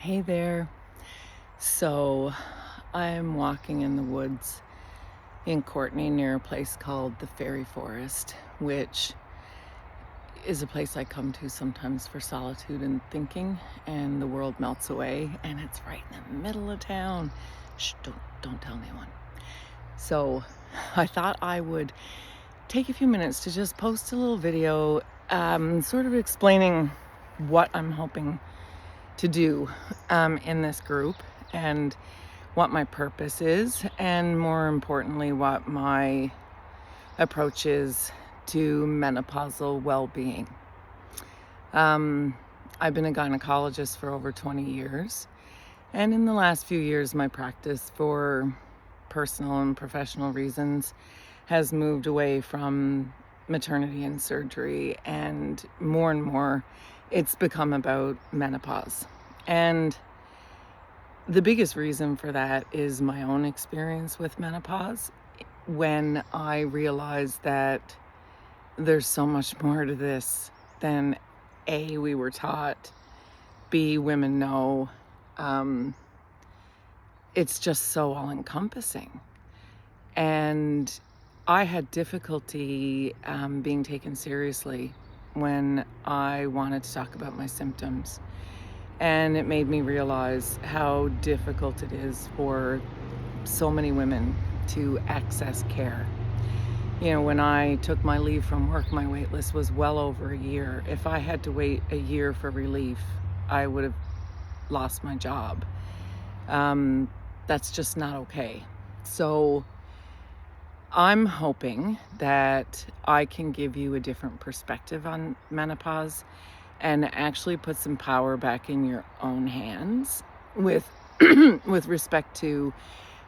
Hey there. So I'm walking in the woods in Courtney near a place called the Fairy Forest, which is a place I come to sometimes for solitude and thinking, and the world melts away, and it's right in the middle of town. Shh, don't tell anyone. So I thought I would take a few minutes to just post a little video sort of explaining what I'm hoping to do in this group and what my purpose is, and more importantly, what my approach is to menopausal well-being. I've been a gynecologist for over 20 years, and in the last few years, my practice for personal and professional reasons has moved away from maternity and surgery, and more it's become about menopause. And the biggest reason for that is my own experience with menopause, when I realized that there's so much more to this than A, we were taught, B, women know. It's just so all-encompassing. And I had difficulty being taken seriously when I wanted to talk about my symptoms. And it made me realize how difficult it is for so many women to access care. You know, when I took my leave from work, my wait list was well over a year. If I had to wait a year for relief, I would have lost my job. That's just not okay. So I'm hoping that I can give you a different perspective on menopause and actually put some power back in your own hands with with respect to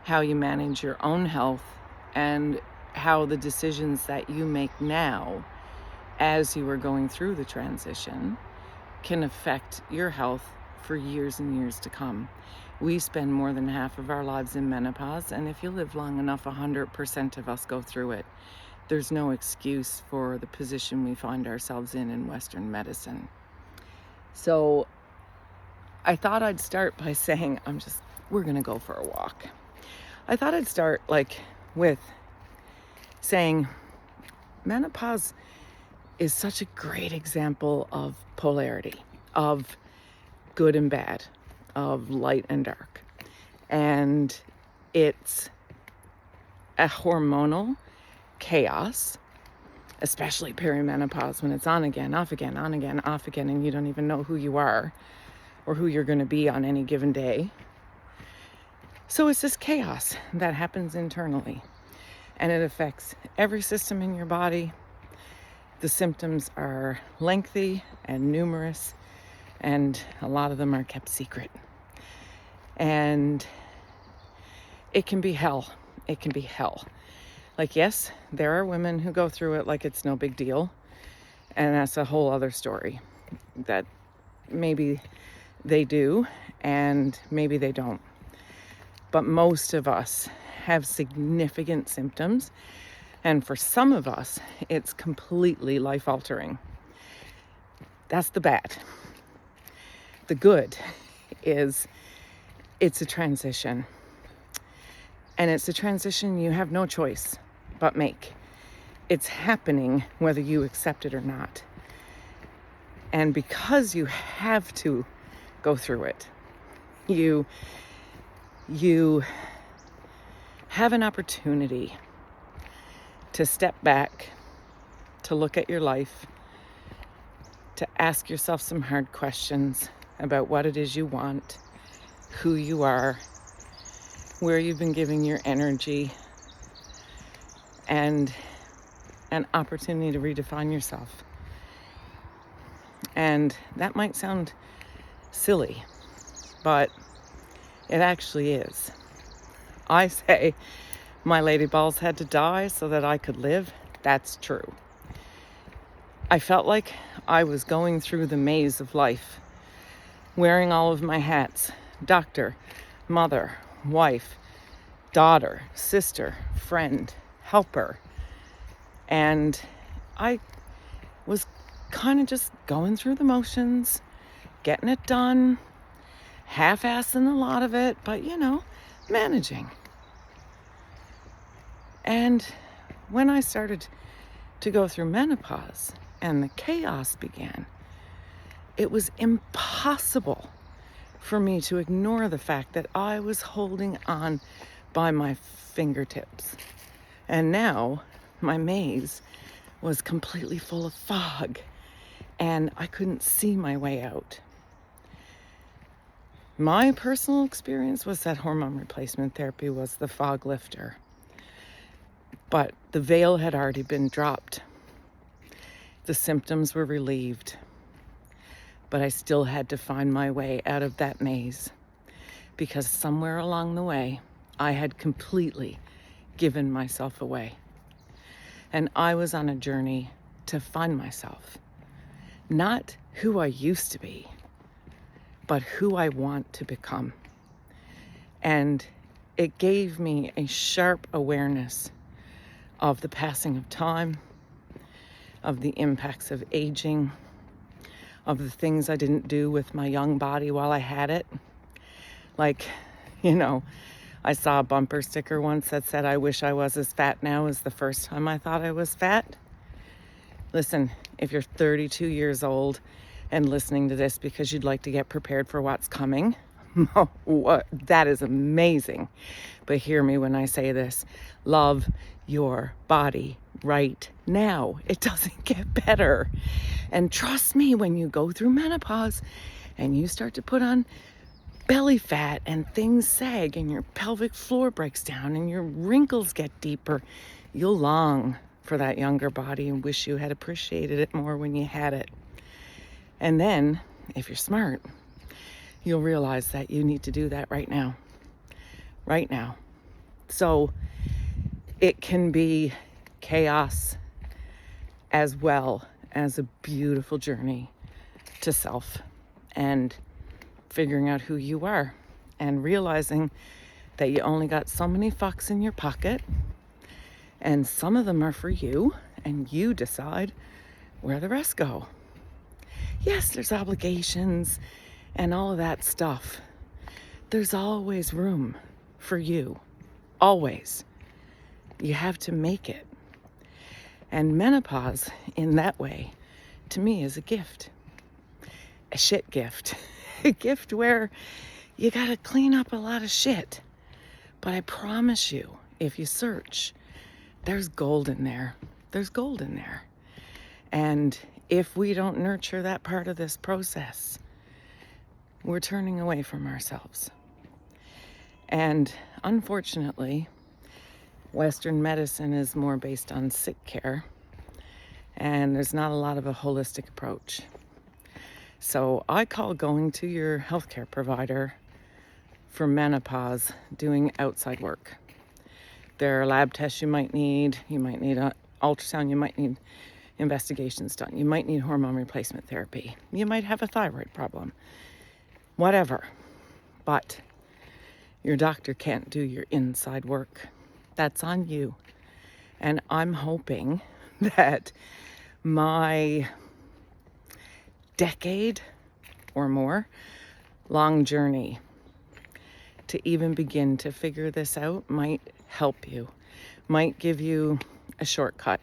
how you manage your own health, and how the decisions that you make now as you are going through the transition can affect your health for years and years to come. We spend more than half of our lives in menopause, and if you live long enough, 100% of us go through it. There's no excuse for the position we find ourselves in Western medicine. So I thought I'd start by saying, we're going to go for a walk. I thought I'd start with saying menopause is such a great example of polarity, of good and bad, of light and dark. And it's a hormonal chaos, especially perimenopause, when it's on again, off again, on again, off again, and you don't even know who you are or who you're going to be on any given day. So it's this chaos that happens internally, and it affects every system in your body. The symptoms are lengthy and numerous, and a lot of them are kept secret. And it can be hell. It can be hell. Yes, there are women who go through it like it's no big deal, and that's a whole other story. That maybe they do, and maybe they don't. But most of us have significant symptoms, and for some of us, it's completely life-altering. That's the bad. The good is it's a transition. And it's a transition you have no choice but make. It's happening whether you accept it or not. And because you have to go through it, you have an opportunity to step back, to look at your life, to ask yourself some hard questions about what it is you want, who you are, where you've been giving your energy, and an opportunity to redefine yourself. And that might sound silly, but it actually is. I say my lady balls had to die so that I could live. That's true. I felt like I was going through the maze of life, wearing all of my hats: doctor, mother, wife, daughter, sister, friend, helper. And I was kind of just going through the motions, getting it done, half-assing a lot of it, but managing. And when I started to go through menopause and the chaos began, it was impossible for me to ignore the fact that I was holding on by my fingertips. And now my maze was completely full of fog and I couldn't see my way out. My personal experience was that hormone replacement therapy was the fog lifter. But the veil had already been dropped. The symptoms were relieved. But I still had to find my way out of that maze because somewhere along the way, I had completely given myself away. And I was on a journey to find myself. Not who I used to be, but who I want to become. And it gave me a sharp awareness of the passing of time, of the impacts of aging, of the things I didn't do with my young body while I had it. Like, I saw a bumper sticker once that said, "I wish I was as fat now as the first time I thought I was fat." Listen, if you're 32 years old and listening to this because you'd like to get prepared for what's coming, that is amazing. But hear me when I say this. Love your body right now. It doesn't get better. And trust me, when you go through menopause and you start to put on belly fat and things sag and your pelvic floor breaks down and your wrinkles get deeper, you'll long for that younger body and wish you had appreciated it more when you had it. And then, if you're smart, you'll realize that you need to do that right now. Right now. So it can be chaos as well as a beautiful journey to self and figuring out who you are and realizing that you only got so many fucks in your pocket and some of them are for you and you decide where the rest go. Yes, there's obligations and all of that stuff. There's always room for you. Always. You have to make it. And menopause, in that way, to me is a gift. A shit gift. A gift where you gotta clean up a lot of shit. But I promise you, if you search, there's gold in there. There's gold in there. And if we don't nurture that part of this process, we're turning away from ourselves. And unfortunately, Western medicine is more based on sick care, and there's not a lot of a holistic approach. So I call going to your healthcare provider for menopause doing outside work. There are lab tests you might need an ultrasound, you might need investigations done, you might need hormone replacement therapy, you might have a thyroid problem, whatever. But your doctor can't do your inside work. That's on you. And I'm hoping that my decade or more long journey to even begin to figure this out might help you, might give you a shortcut,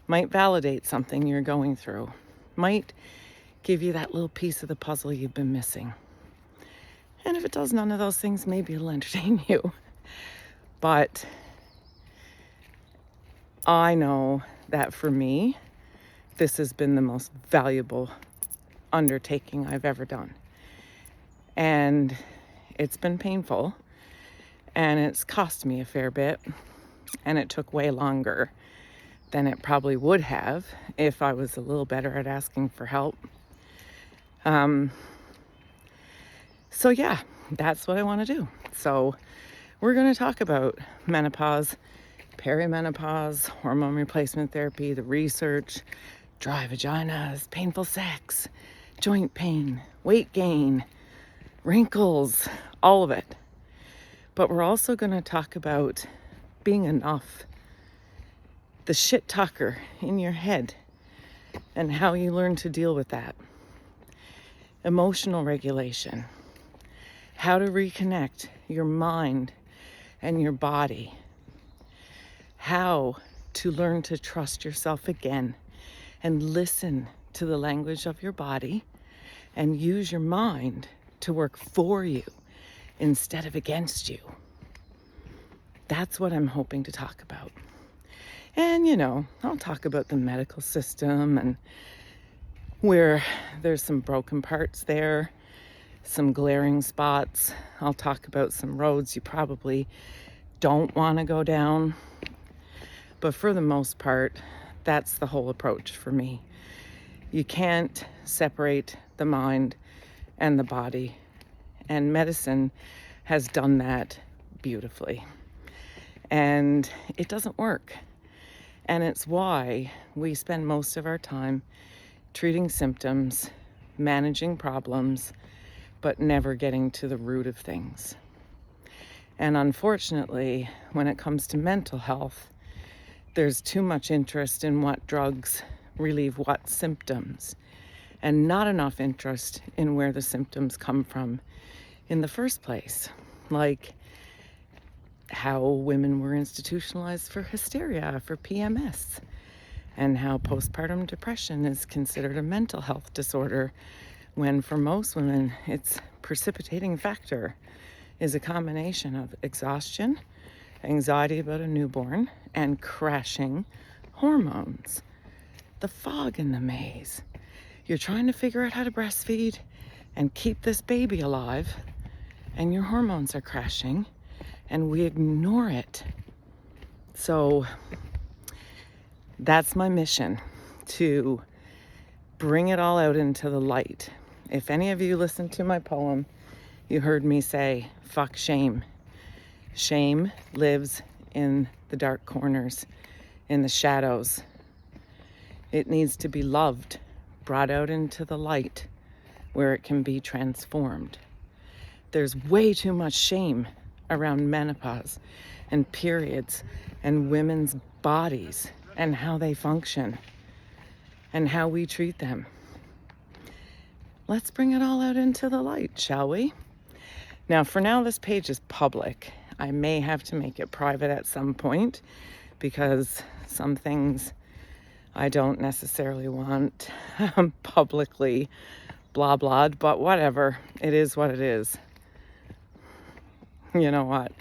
might validate something you're going through, might give you that little piece of the puzzle you've been missing. And if it does none of those things, maybe it'll entertain you. But I know that for me, this has been the most valuable undertaking I've ever done. And it's been painful, and it's cost me a fair bit, and it took way longer than it probably would have if I was a little better at asking for help. So yeah, that's what I want to do. So we're going to talk about menopause, perimenopause, hormone replacement therapy, the research, dry vaginas, painful sex, joint pain, weight gain, wrinkles, all of it. But we're also going to talk about being enough, the shit talker in your head, and how you learn to deal with that, emotional regulation, how to reconnect your mind and your body, how to learn to trust yourself again and listen to the language of your body and use your mind to work for you instead of against you. That's what I'm hoping to talk about. And, I'll talk about the medical system and where there's some broken parts there, some glaring spots. I'll talk about some roads you probably don't want to go down. But for the most part, that's the whole approach for me. You can't separate the mind and the body. And medicine has done that beautifully. And it doesn't work. And it's why we spend most of our time treating symptoms, managing problems, but never getting to the root of things. And unfortunately, when it comes to mental health, there's too much interest in what drugs relieve what symptoms, and not enough interest in where the symptoms come from in the first place, like how women were institutionalized for hysteria, for PMS, and how postpartum depression is considered a mental health disorder, when for most women its precipitating factor is a combination of exhaustion, anxiety about a newborn, and crashing hormones. The fog in the maze. You're trying to figure out how to breastfeed and keep this baby alive, and your hormones are crashing, and we ignore it. So that's my mission, to bring it all out into the light. If any of you listened to my poem, you heard me say, fuck shame. Shame lives in the dark corners, in the shadows. It needs to be loved, brought out into the light where it can be transformed. There's way too much shame around menopause and periods and women's bodies and how they function and how we treat them. Let's bring it all out into the light, shall we? Now, for now, this page is public. I may have to make it private at some point because some things I don't necessarily want publicly blah blahed, but whatever. It is what it is. You know what?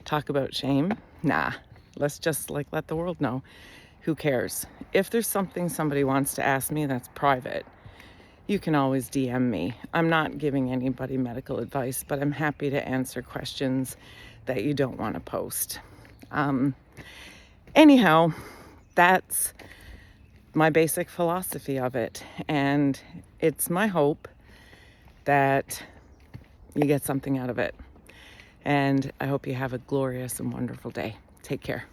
Talk about shame? Nah. Let's just let the world know. Who cares? If there's something somebody wants to ask me that's private, you can always DM me. I'm not giving anybody medical advice, but I'm happy to answer questions that you don't want to post. Anyhow, that's my basic philosophy of it. And it's my hope that you get something out of it. And I hope you have a glorious and wonderful day. Take care.